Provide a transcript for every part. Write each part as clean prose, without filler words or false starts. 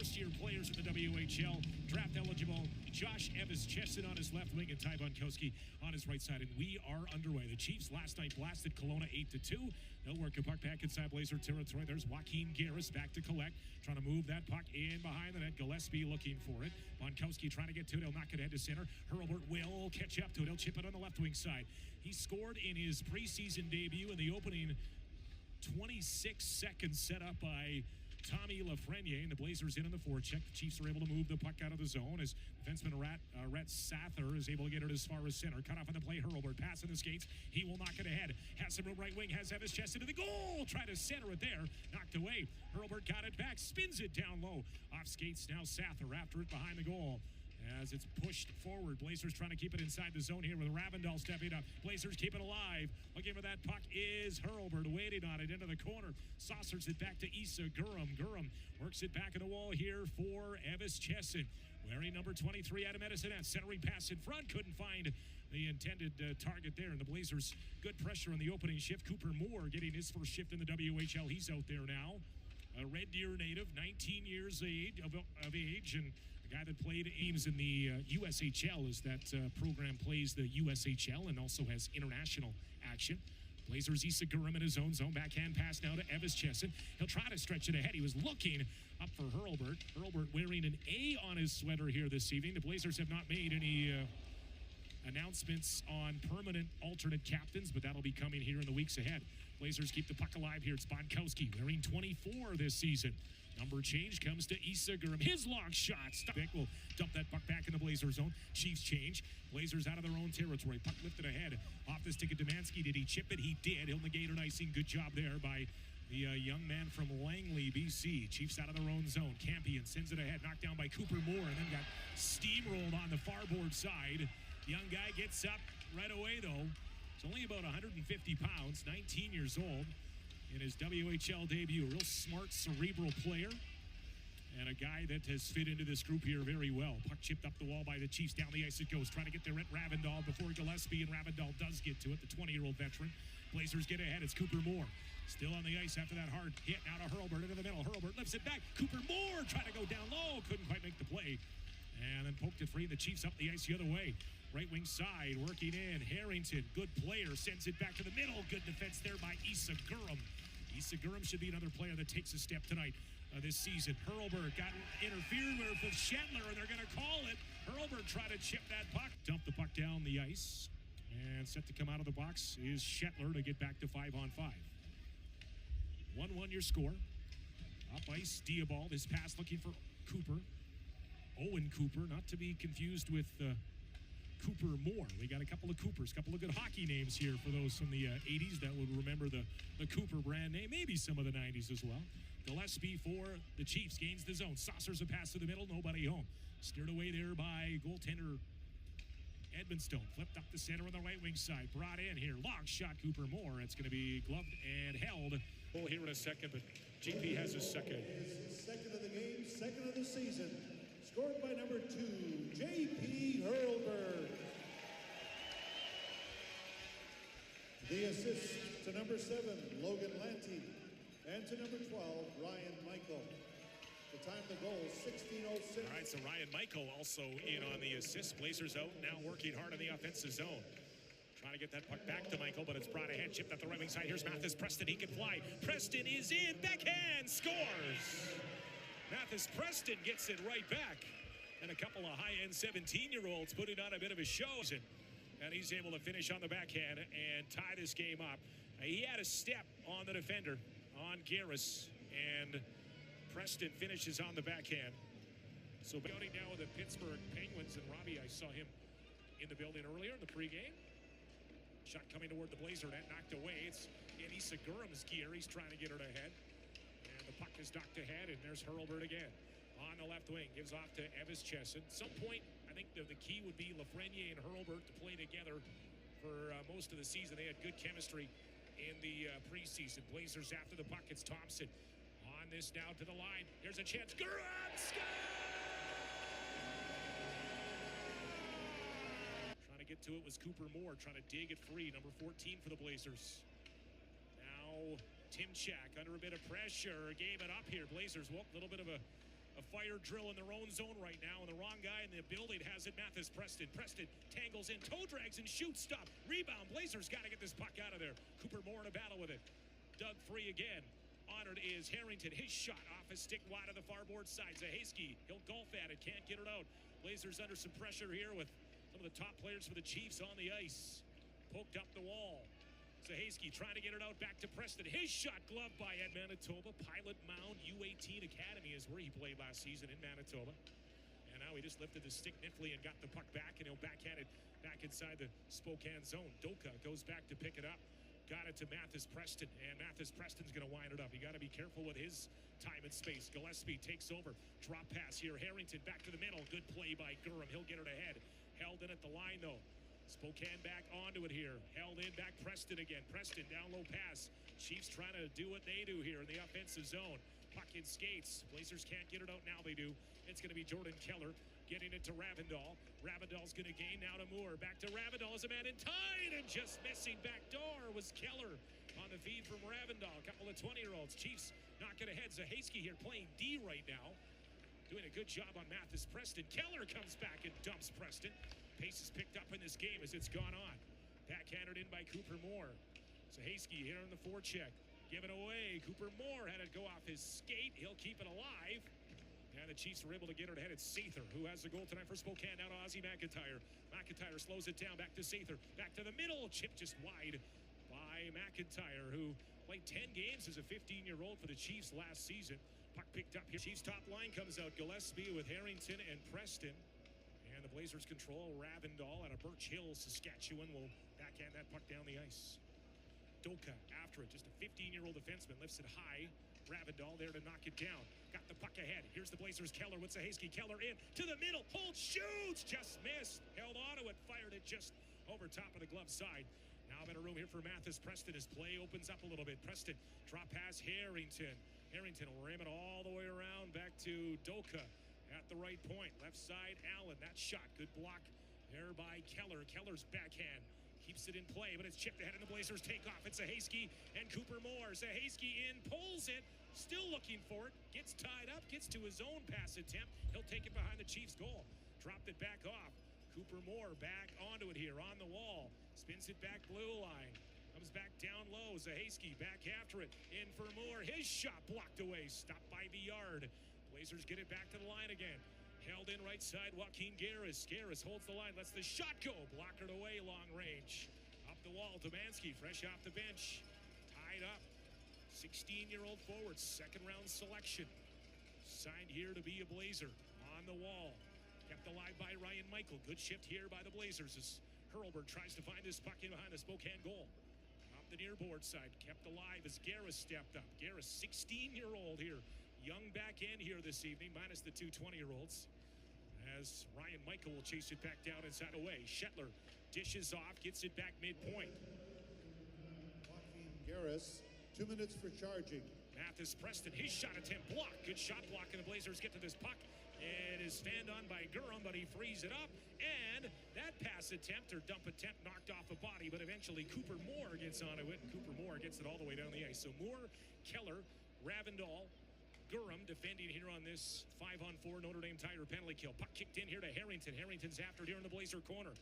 first-year players in the WHL. Draft eligible Josh Evans-Chesson on his left wing and Ty Bunkowski on his right side. And we are underway. The Chiefs last night blasted Kelowna 8-2. They'll work a puck back inside Blazer territory. There's Joaquin Garris back to collect. Trying to move that puck in behind the net. Gillespie looking for it. Bunkowski trying to get to it. He'll knock it head to center. Hurlburt will catch up to it. He'll chip it on the left wing side. He scored in his preseason debut in the opening 26 seconds set up by Tommy Lafreniere, and the Blazers in on the forecheck. The Chiefs are able to move the puck out of the zone as defenseman Rhett Sather is able to get it as far as center. Cut off on the play. Hurlburt passing the skates. He will knock it ahead. Has some room right wing. Has Evans-Chesson to the goal. Try to center it there. Knocked away. Hurlburt got it back. Spins it down low. Off skates now Sather after it behind the goal. As it's pushed forward, Blazers trying to keep it inside the zone here with Ravindal stepping up. Blazers keep it alive. Looking for that puck is Hurlburt, waiting on it into the corner. Saucers it back to Issa Gurram. Gurram works it back in the wall here for Evans-Chesson. Wearing number 23, Adam Edison, centering pass in front. Couldn't find the intended target there. And the Blazers, good pressure on the opening shift. Cooper Moore getting his first shift in the WHL. He's out there now. A Red Deer native, 19 years of age, and a guy that played Ames in the USHL as that program plays the USHL and also has international action. Blazers Issa Gurram in his own zone. Backhand pass now to Evans-Chesson. He'll try to stretch it ahead. He was looking up for Hurlburt. Hurlburt wearing an A on his sweater here this evening. The Blazers have not made any announcements on permanent alternate captains, but that'll be coming here in the weeks ahead. Blazers keep the puck alive here. It's Bunkowski wearing 24 this season. Number change comes to Issa Gurram. His long shot. Vic will dump that puck back in the Blazer zone. Chiefs change. Blazers out of their own territory. Puck lifted ahead. Off the stick of Demansky. Did he chip it? He did. He'll negate an icing. Good job there by the young man from Langley, BC. Chiefs out of their own zone. Campion sends it ahead. Knocked down by Cooper Moore and then got steamrolled on the farboard side. Young guy gets up right away, though. He's only about 150 pounds, 19 years old in his WHL debut. A real smart, cerebral player and a guy that has fit into this group here very well. Puck chipped up the wall by the Chiefs. Down the ice it goes. Trying to get there at Ravindal before Gillespie, and Ravindal does get to it, the 20-year-old veteran. Blazers get ahead. It's Cooper Moore. Still on the ice after that hard hit. Now to Hurlburt into the middle. Hurlburt lifts it back. Cooper Moore trying to go down low. Couldn't quite make the play. And then poked it free. The Chiefs up the ice the other way. Right wing side, working in. Harrington, good player, sends it back to the middle. Good defense there by Issa Gurram. Issa Gurram should be another player that takes a step tonight this season. Hurlburt got interfered with Shetler, and they're going to call it. Hurlburt tried to chip that puck. Dump the puck down the ice. And set to come out of the box is Shetler to get back to 5-on-5. 1-1 your score. Up ice, Diabald. His pass looking for Cooper. Owen Cooper, not to be confused with Cooper Moore. We got a couple of Coopers, a couple of good hockey names here for those from the 80s that would remember the Cooper brand name, maybe some of the 90s as well. Gillespie for the Chiefs gains the zone. Saucers a pass to the middle, nobody home. Steered away there by goaltender Edmonstone. Flipped up the center on the right wing side. Brought in here. Long shot, Cooper Moore. It's going to be gloved and held. We'll hear in a second, but GP has his second. Second of the game, second of the season. Scored by number 2, J.P. Hurlburt. The assist to number 7, Logan Lanty. And to number 12, Ryan Michael. The time of the goal, 16:06. All right, so Ryan Michael also in on the assist. Blazers out, now working hard on the offensive zone. Trying to get that puck back to Michael, but it's brought ahead, chipped up the right wing side. Here's Mathis Preston, he can fly. Preston is in, backhand, scores! Mathis Preston gets it right back. And a couple of high-end 17-year-olds putting on a bit of a show. And he's able to finish on the backhand and tie this game up. He had a step on the defender, on Garris, and Preston finishes on the backhand. So going now with the Pittsburgh Penguins, and Robbie, I saw him in the building earlier in the pregame. Shot coming toward the Blazer net, knocked away. It's in Issa Gurram's gear. He's trying to get her to head. And the puck is knocked ahead, and there's Hurlburt again. On the left wing, gives off to Evans-Chesson. At some point, I think the key would be Lafreniere and Hurlburt to play together for most of the season. They had good chemistry in the preseason. Blazers after the puck, it's Thompson. On this now to the line. There's a chance. Gurram scores! Trying to get to it was Cooper Moore, trying to dig it free. Number 14 for the Blazers. Now Tim Chak under a bit of pressure. Gave it up here. Blazers, well, a little bit of a A fire drill in their own zone right now, and the wrong guy in the building has it. Mathis Preston. Preston tangles in, toe drags and shoots. Stop. Rebound. Blazers got to get this puck out of there. Cooper Moore in a battle with it. Dug free again. Honored is Harrington. His shot off a stick wide of the far board side. Zahaski, he'll golf at it. Can't get it out. Blazers under some pressure here with some of the top players for the Chiefs on the ice. Poked up the wall. Zahaski trying to get it out back to Preston. His shot gloved by Ed Manitoba. Pilot Mound U18 Academy is where he played last season in Manitoba. And now he just lifted the stick niffly and got the puck back, and he'll backhand it back inside the Spokane zone. Doka goes back to pick it up. Got it to Mathis Preston, and Mathis Preston's going to wind it up. You got to be careful with his time and space. Gillespie takes over. Drop pass here. Harrington back to the middle. Good play by Gurham. He'll get it ahead. Held in at the line, though. Spokane back onto it here. Held in back Preston again. Preston down low pass. Chiefs trying to do what they do here in the offensive zone. Puck in skates. Blazers can't get it out. Now they do. It's going to be Jordan Keller getting it to Ravindal. Ravindal's going to gain now to Moore. Back to Ravindal as a man in tight, and just missing back door was Keller on the feed from Ravindal. A couple of 20-year-olds. Chiefs knocking ahead. Zahaski here playing D right now. Doing a good job on Mathis Preston. Keller comes back and dumps Preston. Pace is picked up in this game as it's gone on. Backhanded in by Cooper Moore. Zahaski here on the forecheck. Given away. Cooper Moore had it go off his skate. He'll keep it alive. And the Chiefs were able to get it ahead. It's Sather who has the goal tonight for Spokane. Now to Ozzie McIntyre. McIntyre slows it down. Back to Sather. Back to the middle. Chip just wide by McIntyre, who played 10 games as a 15-year-old for the Chiefs last season. Puck picked up here. Chiefs top line comes out. Gillespie with Harrington and Preston. And the Blazers control Ravindal out of Birch Hill, Saskatchewan will backhand that puck down the ice. Doka after it. Just a 15-year-old defenseman lifts it high. Ravindal there to knock it down. Got the puck ahead. Here's the Blazers. Keller with Zahaski. Keller in to the middle. Hold, shoots. Just missed. Held onto it. Fired it just over top of the glove side. Now a better room here for Mathis Preston as play opens up a little bit. Preston drop pass Harrington. Harrington will ram it all the way around back to Doka at the right point. Left side Allen. That shot. Good block there by Keller. Keller's backhand keeps it in play, but it's chipped ahead and the Blazers take off. It's Zahaski and Cooper Moore. Zahaski in, pulls it, still looking for it, gets tied up, gets to his own pass attempt. He'll take it behind the Chiefs' goal. Dropped it back off. Cooper Moore back onto it here on the wall. Spins it back blue line. Comes back down low. Zahaski back after it. In for Moore. His shot blocked away. Stopped by the yard. Blazers get it back to the line again. Held in right side, Joaquin Garris. Garris holds the line, lets the shot go. Blockered away long range. Up the wall, Domanski, fresh off the bench. Tied up. 16-year-old forward, second round selection. Signed here to be a Blazer. On the wall. Kept alive by Ryan Michael. Good shift here by the Blazers as Hurlbert tries to find this puck in behind the Spokane goal. Off the near board side, kept alive as Garris stepped up. Garris, 16-year-old here. Young back end here this evening, minus the two 20-year-olds. As Ryan Michael will chase it back down inside away. Shetler dishes off, gets it back midpoint. Joaquin Garris, 2 minutes for charging. Mathis Preston, his shot attempt blocked. Good shot block, and the Blazers get to this puck. It is stand on by Gurham, but he frees it up. And that pass attempt or dump attempt knocked off a body, but eventually Cooper Moore gets onto it, and Cooper Moore gets it all the way down the ice. So Moore, Keller, Ravindal, Gurham defending here on this 5-on-4 Notre Dame Tiger penalty kill. Puck kicked in here to Harrington. Harrington's after it here in the Blazer corner.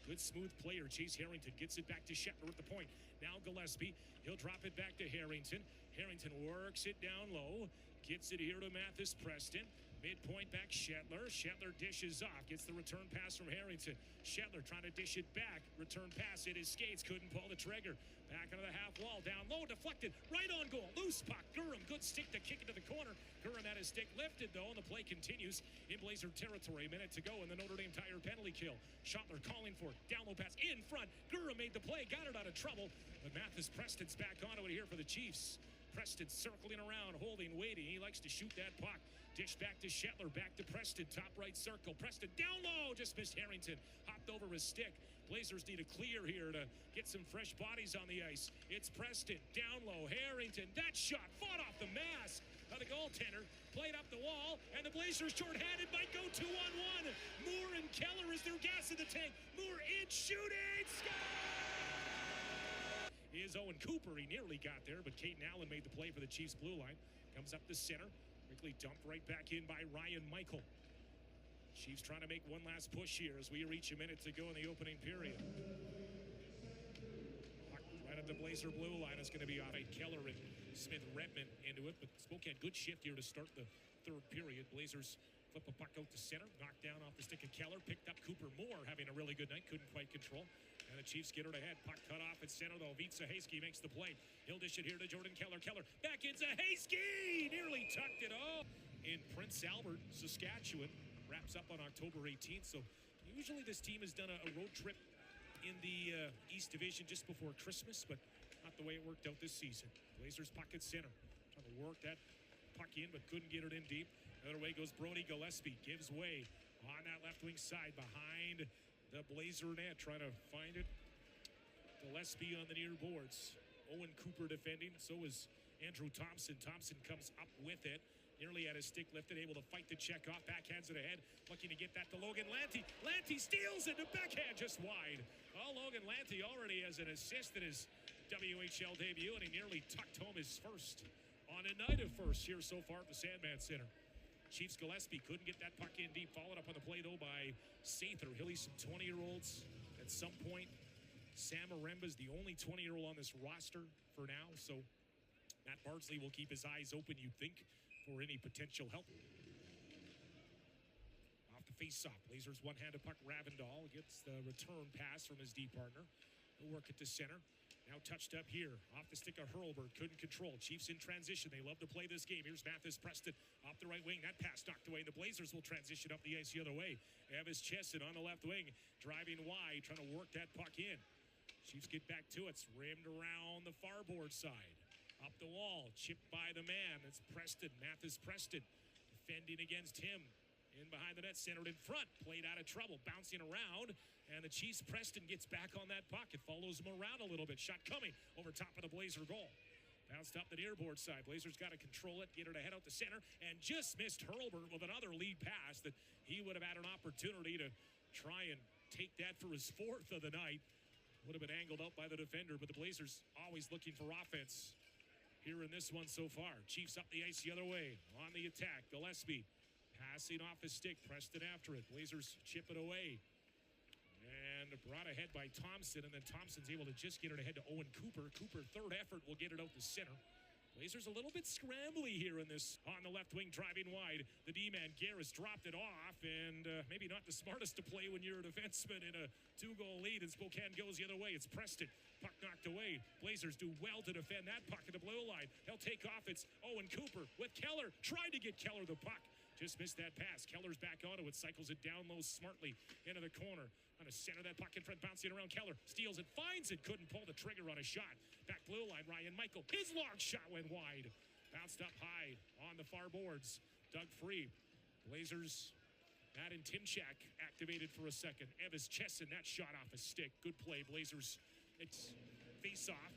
Good smooth player. Chase Harrington gets it back to Shetler at the point. Now Gillespie. He'll drop it back to Harrington. Harrington works it down low. Gets it here to Mathis Preston. Midpoint back Shetler. Shetler dishes off. Gets the return pass from Harrington. Shetler trying to dish it back. Return pass. Hit his skates. Couldn't pull the trigger. Back into the half wall. Down low. Deflected. Right on goal. Loose puck. Gurham. Good stick to kick it to the corner. Gurham had his stick lifted though, and the play continues in Blazer territory. A minute to go in the Notre Dame Tiger penalty kill. Schottler calling for it. Down low pass in front. Gurham made the play. Got it out of trouble. But Mathis Preston's back onto it here for the Chiefs. Preston circling around, holding, waiting. He likes to shoot that puck. Dish back to Shetler, back to Preston, top right circle. Preston down low, just missed Harrington. Hopped over his stick. Blazers need a clear here to get some fresh bodies on the ice. It's Preston, down low, Harrington. That shot fought off the mask of the goaltender. Played up the wall, and the Blazers short-handed might go 2-on-1. Moore and Keller is their gas in the tank. Moore in, shooting, score! Is Owen Cooper. He nearly got there, but Caden Allen made the play for the Chiefs blue line. Comes up the center. Quickly dumped right back in by Ryan Michael. Chiefs trying to make one last push here as we reach a minute to go in the opening period. Right at the Blazer blue line is going to be off. Keller and Smith Redmond into it, but Spokane good shift here to start the third period. Blazers flip a puck out to center, knocked down off the stick of Keller, picked up Cooper Moore, having a really good night, couldn't quite control. And the Chiefs get it ahead. Puck cut off at center, though. Vitsa Hayski makes the play. He'll dish it here to Jordan Keller. Keller back into Hayski! Nearly tucked it off. In Prince Albert, Saskatchewan, wraps up on October 18th. So usually this team has done a road trip in the East Division just before Christmas, but not the way it worked out this season. Blazers puck at center. Trying to work that puck in, but couldn't get it in deep. The other way goes Brody Gillespie. Gives way on that left wing side behind the Blazer net. Trying to find it. Gillespie on the near boards. Owen Cooper defending. So is Andrew Thompson. Thompson comes up with it. Nearly had his stick lifted, able to fight the check off, backhands it ahead, looking to get that to Logan Lanty. Lanty steals it, the backhand just wide. Oh, Logan Lanty already has an assist in his WHL debut, and he nearly tucked home his first on a night of first here so far at the Sandman Center. Chiefs Gillespie couldn't get that puck in deep, followed up on the play though by Sather. He'll leave some 20-year-olds at some point. Sam Aremba's the only 20-year-old on this roster for now, so Matt Bardsley will keep his eyes open, you'd think, for any potential help. Off the face-off, Blazers one-handed puck. Ravindal gets the return pass from his D partner. He'll work it to center. Now touched up here. Off the stick of Hurlbert. Couldn't control. Chiefs in transition. They love to play this game. Here's Mathis Preston off the right wing. That pass knocked away. The Blazers will transition up the ice the other way. Evis Chesson on the left wing. Driving wide. Trying to work that puck in. Chiefs get back to it. It's rimmed around the far board side. Up the wall, chipped by the man. It's Preston, Mathis Preston, defending against him. In behind the net, centered in front, played out of trouble, bouncing around, and the Chiefs Preston gets back on that puck. It follows him around a little bit. Shot coming over top of the Blazer goal. Bounced up the near board side. Blazers got to control it, get it ahead out the center, and just missed Hurlbert with another lead pass that he would have had an opportunity to try and take that for his fourth of the night. Would have been angled out by the defender, but the Blazers always looking for offense here in this one so far. Chiefs up the ice the other way. On the attack, Gillespie passing off his stick. Preston after it. Blazers chip it away. And brought ahead by Thompson, and then Thompson's able to just get it ahead to Owen Cooper. Cooper, third effort, will get it out to center. Blazers a little bit scrambly here in this. On the left wing, driving wide. The D-man, Garris, dropped it off, and maybe not the smartest to play when you're a defenseman in a 2-goal lead, and Spokane goes the other way. It's Preston. Puck knocked away. Blazers do well to defend that puck at the blue line. They'll take off. It's Owen Cooper with Keller. Tried to get Keller the puck. Just missed that pass. Keller's back onto it. Cycles it down low smartly into the corner. On the center, that puck in front, bouncing around. Keller steals it, finds it. Couldn't pull the trigger on a shot. Back blue line, Ryan Michael. His long shot went wide. Bounced up high on the far boards. Dug free. Blazers, Matt and Timchak activated for a second. Evis Chesson, that shot off a stick. Good play, Blazers. It's face-off.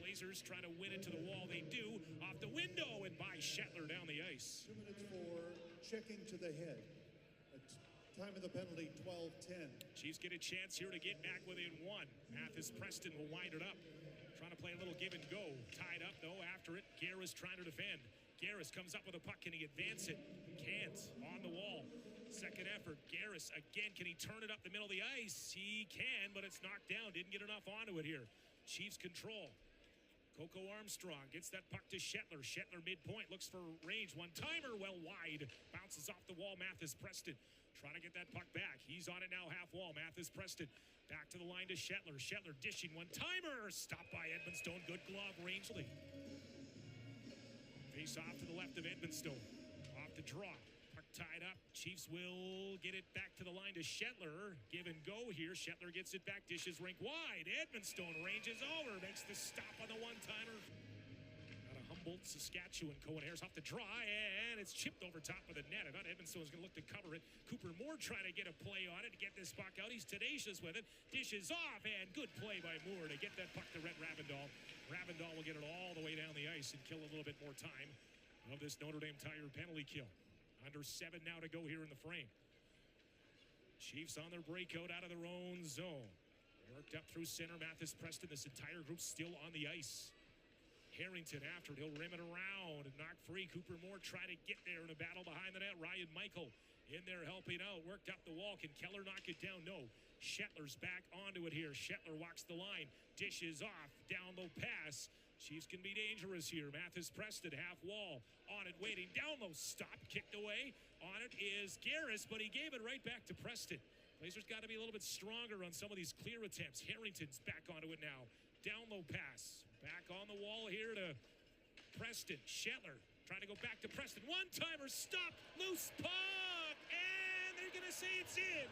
Blazers trying to win it to the wall. They do. Off the window and by Shetler down the ice. 2 minutes for checking to the head. Time of the penalty, 12-10. Chiefs get a chance here to get back within one. Mathis Preston will wind it up. Trying to play a little give and go. Tied up, though, after it. Garris trying to defend. Garris comes up with a puck. Can he advance it? Can't. On the wall. Second effort. Garris again. Can he turn it up the middle of the ice? He can, but it's knocked down. Didn't get enough onto it here. Chiefs control. Coco Armstrong gets that puck to Shetler. Shetler midpoint. Looks for range. One-timer. Well wide. Bounces off the wall. Mathis Preston trying to get that puck back. He's on it now, half wall. Mathis Preston back to the line to Shetler. Shetler dishing one-timer. Stopped by Edmonstone. Good glove, Rangeley. Face off to the left of Edmonstone. Off the draw. Puck tied up. Chiefs will get it back to the line to Shetler. Give and go here. Shetler gets it back. Dishes rink wide. Edmonstone ranges over. Makes the stop on the one-timer. Humboldt, Saskatchewan. Cohen Ayers off the draw, and it's chipped over top of the net. I thought Edmonstone was going to look to cover it. Cooper Moore trying to get a play on it to get this puck out. He's tenacious with it. Dishes off, and good play by Moore to get that puck to Rhett Ravindal. Ravindal will get it all the way down the ice and kill a little bit more time of this Notre Dame Tiger penalty kill. Under 7 now to go here in the frame. Chiefs on their breakout out of their own zone. Worked up through center. Mathis Preston, this entire group still on the ice. Harrington after it. He'll rim it around and knock free. Cooper Moore trying to get there in a battle behind the net. Ryan Michael in there helping out. Worked up the wall. Can Keller knock it down? No. Shetler's back onto it here. Shetler walks the line. Dishes off. Down low pass. Chiefs can be dangerous here. Mathis Preston, half wall. On it, waiting. Down low, stop. Kicked away. On it is Garris, but he gave it right back to Preston. Blazers got to be a little bit stronger on some of these clear attempts. Harrington's back onto it now. Down low pass. Back on the wall here to Preston. Shetler trying to go back to Preston. One-timer, stop. Loose puck. And they're going to say it's in.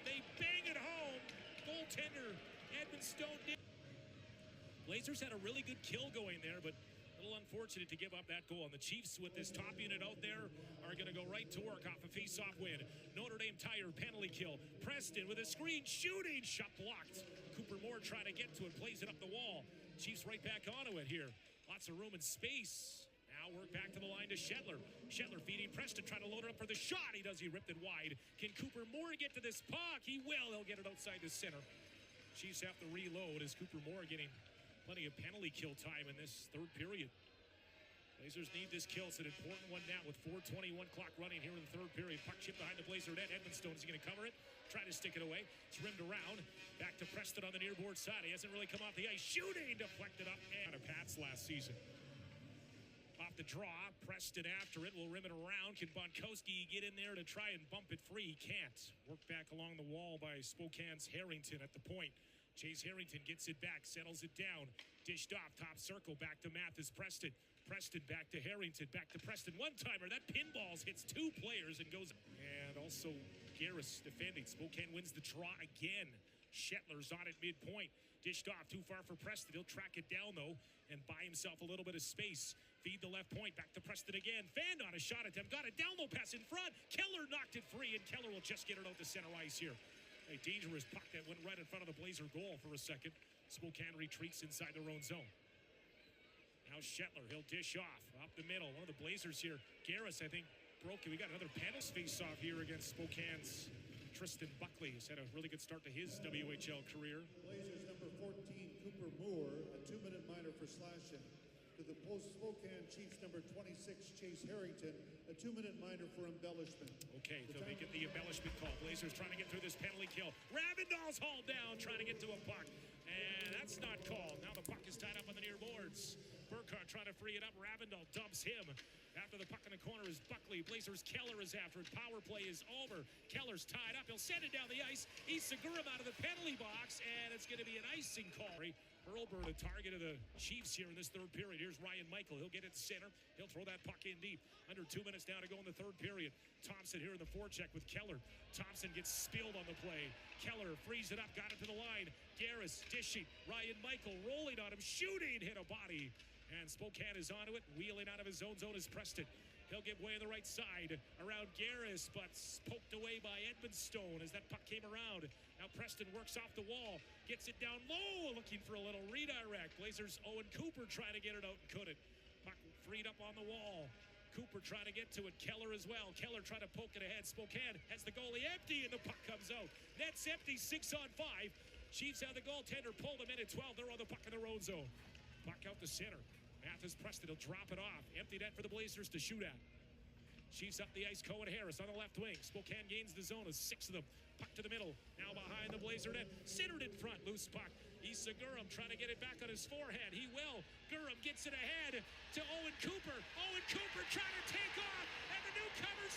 They bang it home. Goaltender Edmund Stone did. Blazers had a really good kill going there, but a little unfortunate to give up that goal. And the Chiefs, with this top unit out there, are going to go right to work off a face-off win. Notre Dame Tire penalty kill. Preston with a screen, shooting, shot blocked. Cooper Moore trying to get to it, plays it up the wall. Chiefs right back onto it here. Lots of room and space. Now work back to the line to Shetler. Shetler feeding Preston, trying to load it up for the shot. He does, he ripped it wide. Can Cooper Moore get to this puck? He will. He'll get it outside the center. Chiefs have to reload as Cooper Moore getting plenty of penalty kill time in this third period. Blazers need this kill. It's an important one now with 4:21 clock running here in the third period. Puck chip behind the Blazer net. Edmundstone, is he going to cover it? Try to stick it away. It's rimmed around. Back to Preston on the near board side. He hasn't really come off the ice. Shooting, deflected up and a Pats last season. Off the draw, Preston after it. Will rim it around. Can Bonkowski get in there to try and bump it free? He can't. Worked back along the wall by Spokane's Harrington at the point. Chase Harrington gets it back, settles it down, dished off, top circle, back to Mathis Preston. Preston back to Harrington, back to Preston. One-timer, that pinballs, hits two players and goes. And also Garris defending. Spokane wins the draw again. Shetler's on at midpoint. Dished off, too far for Preston. He'll track it down, though, and buy himself a little bit of space. Feed the left point, back to Preston again. Fanned on a shot attempt, got a down low pass in front. Keller knocked it free, and Keller will just get it out to center ice here. A dangerous puck that went right in front of the Blazer goal for a second. Spokane retreats inside their own zone. Now Shetler, he'll dish off. Up the middle, one of the Blazers here. Garris, I think, broke it. We got another penalty face-off here against Spokane's Tristan Buckley. He's had a really good start to his WHL career. Blazers number 14, Cooper Moore, a 2-minute minor for slashing. To the Spokane Chiefs number 26, Chase Harrington, a 2-minute minor for embellishment. Okay, so they get the embellishment call. Blazers trying to get through this penalty kill. Ravindal's hauled down, trying to get to a puck. And that's not called. Now the puck is tied up on the near boards. Burkhardt trying to free it up. Ravindal dumps him. After the puck in the corner is Buckley. Blazers Keller is after it. Power play is over. Keller's tied up. He'll send it down the ice. Issagurum out of the penalty box, and it's going to be an icing call. Hurlbur, the target of the Chiefs here in this third period. Here's Ryan Michael. He'll get it center. He'll throw that puck in deep. Under 2 minutes now to go in the third period. Thompson here in the forecheck with Keller. Thompson gets spilled on the play. Keller frees it up, got it to the line. Garris dishing. Ryan Michael rolling on him, shooting, hit a body. And Spokane is onto it. Wheeling out of his own zone is Preston. He'll give way on the right side around Garris, but poked away by Edmundstone as that puck came around. Now Preston works off the wall, gets it down low, looking for a little redirect. Blazers Owen Cooper trying to get it out and couldn't. Puck freed up on the wall. Cooper trying to get to it. Keller as well. Keller trying to poke it ahead. Spokane has the goalie empty, and the puck comes out. Net's empty, 6-on-5. Chiefs have the goaltender, pulled them in at 12. They're on the puck in their own zone. Puck out the center. Mathis Preston will drop it off. Empty net for the Blazers to shoot at. Chiefs up the ice. Cohen Harris on the left wing. Spokane gains the zone of 6 of them. Puck to the middle. Now behind the Blazer net. Centered in front. Loose puck. Issagurum trying to get it back on his forehead. He will. Gurum gets it ahead to Owen Cooper. Owen Cooper trying to take off. And the newcomers